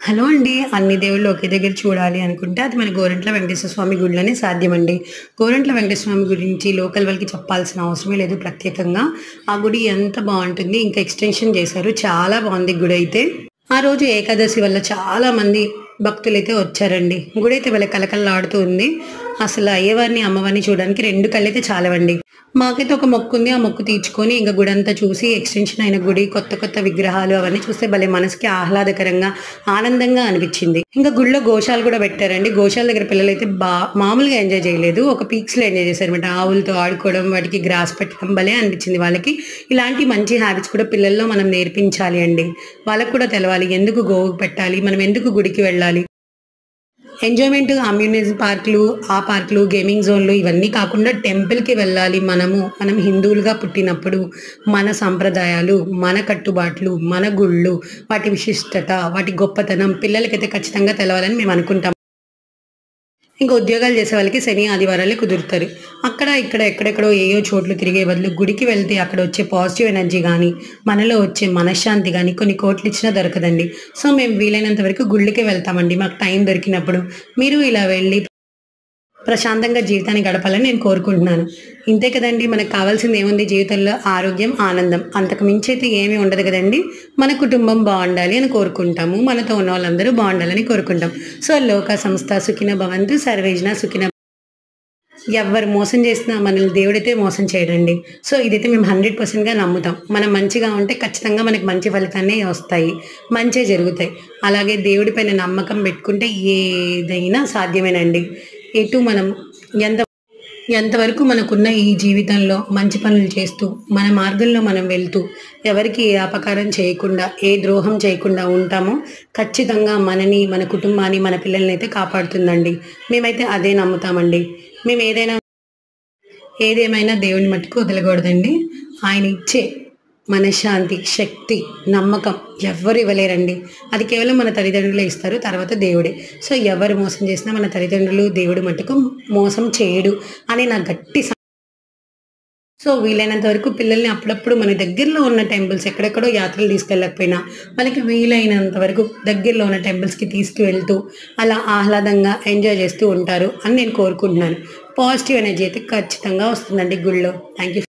Hello అండి. అన్ని దేవుళ్ళు ఒకే దగ్గర చూడాలి అనుకుంటే అది మన గోరంట్ల వెంకటేశ్వర స్వామి గుడిలోనే సాధ్యమండి. గోరంట్ల వెంకటేశ్వర స్వామి గురించి లోకల్ వాళ్ళకి చెప్పాల్సిన అవసరమే లేదు ప్రత్యేకంగా. ఆ గుడి ఎంత బావుంటుంది. ఇంకా ఎక్స్‌టెన్షన్ చేశారు. చాలా బావుంది గుడైతే. ఆ రోజు ఏకాదశి వల్ల చాలా మంది భక్తులైతే వచ్చారండి. గుడైతే భలే కళకళలాడుతూ ఉంది. అసలు అయ్యవారిని, అమ్మవారిని చూడడానికి 2 కళ్ళైతే చాలవండి. మాకైతే ఒక మొక్కుంది. ఆ మొక్కు తీర్చుకొని ఇంక గుడంతా చూసి ఎక్స్‌టెన్షన్ అయిన గుడి, కొత్త కొత్త విగ్రహాలు అవన్నీ చూస్తే భలే మనసుకి ఆహ్లాదకరంగా, ఆనందంగా అనిపిచ్చింది. ఇంకా గుడిలో గోశాల కూడా పెట్టారండి. గోశాల దగ్గర పిల్లలైతే మామూలుగా ఎంజాయ్ చేయలేదు. ఒక పీక్స్‌లో ఎంజాయ్ చేశారనమాట. ఆవులతో ఆడుకోవడం, వాటికి గ్రాస్ పెట్టడం భలే అనిపిచ్చింది వాళ్ళకి. ఇలాంటి మంచి హ్యాబిట్స్ కూడా పిల్లల్లో మనం నేర్పించాలి అండి. వాళ్ళకి కూడా తెలవాలి. ఎందుకు గోవుకి పెట్టాలి? మనం ఎందుకు గుడికి వెళ్ళాలి? ఎంజాయ్‌మెంట్ అమ్యూనిజం పార్కులు, ఆ పార్కులు, గేమింగ్ జోన్‌లు ఇవన్నీ కాకుండా టెంపుల్‌కి వెళ్ళాలి మనము. మనం హిందువులుగా పుట్టినప్పుడు మన సంప్రదాయాలు, మన కట్టుబాట్లు, మన గుళ్ళు, వాటి విశిష్టత, వాటి గొప్పతనం పిల్లలకైతే ఖచ్చితంగా తెలవాలని మేము అనుకుంటాం. ఇంకా ఉద్యోగాలు చేసే వాళ్ళకి శని, ఆదివారాలే కుదురుతారు. అక్కడ, ఇక్కడ, ఎక్కడెక్కడో ఏయో చోట్లు తిరిగే బదులు గుడికి వెళ్తే అక్కడ వచ్చే పాజిటివ్ ఎనర్జీ గానీ, మనలో వచ్చే మనశ్శాంతి గానీ కొన్ని కోట్లిచ్చినా దొరకదండి. సో, మేము వీలైనంత వరకు గుళ్ళకే వెళ్తామండి మాకు టైం దొరికినప్పుడు. మీరు ఇలా వెళ్ళి ప్రశాంతంగా జీవితాన్ని గడపాలని నేను కోరుకుంటున్నాను. ఇంతే కదండీ! మనకు కావాల్సింది ఏముంది జీవితంలో ఆరోగ్యం, ఆనందం. అంతకు మించయితే ఏమీ ఉండదు కదండీ! మన కుటుంబం బావుండాలి అని కోరుకుంటాము. మనతో ఉన్నవాళ్ళందరూ బావుండాలని కోరుకుంటాం. సో, లోకా సమస్తా సుఖినో భవంతు, సర్వే జనా సుఖినో ఎవ్వరు మోసం చేసినా మనల్ని దేవుడైతే మోసం చేయడండి. సో, ఇదైతే మేము 100%గా నమ్ముతాం. మనం మంచిగా ఉంటే ఖచ్చితంగా మనకి మంచి ఫలితాన్నే వస్తాయి. మంచే జరుగుతాయి. అలాగే దేవుడి పైన నమ్మకం పెట్టుకుంటే ఏదైనా సాధ్యమేనండి. ఎటు మనం ఎంత ఎంతవరకు మనకున్న ఈ జీవితంలో మంచి పనులు చేస్తూ, మన మార్గంలో మనం వెళ్తూ, ఎవరికీ ఏ అపకారం చేయకుండా, ఏ ద్రోహం చేయకుండా ఉంటామో, ఖచ్చితంగా మనని, మన కుటుంబాన్ని, మన పిల్లలనైతే కాపాడుతుందండి. మేమైతే అదే నమ్ముతామండి. మేమేదైనా ఏదేమైనా దేవుడిని మట్టుకు వదలకూడదండి. ఆయన ఇచ్చే మనశ్శాంతి, శక్తి, నమ్మకం ఎవ్వరు ఇవ్వలేరండి. అది కేవలం మన తల్లిదండ్రులే ఇస్తారు. తర్వాత దేవుడే. సో, ఎవరు మోసం చేసినా మన తల్లిదండ్రులు, దేవుడు మట్టుకు మోసం చేయడు అని నా గట్టి సో, వీలైనంత వరకు పిల్లల్ని అప్పుడప్పుడు మన దగ్గరలో ఉన్న టెంపుల్స్ ఎక్కడెక్కడో యాత్రలు తీసుకెళ్ళకపోయినా, వాళ్ళకి వీలైనంత వరకు దగ్గరలో ఉన్న టెంపుల్స్‌కి తీసుకువెళ్తూ, అలా ఆహ్లాదంగా ఎంజాయ్ చేస్తూ ఉంటారు అని నేను కోరుకుంటున్నాను. పాజిటివ్ ఎనర్జీ అయితే ఖచ్చితంగా వస్తుందండి గుడిలో. Thank you.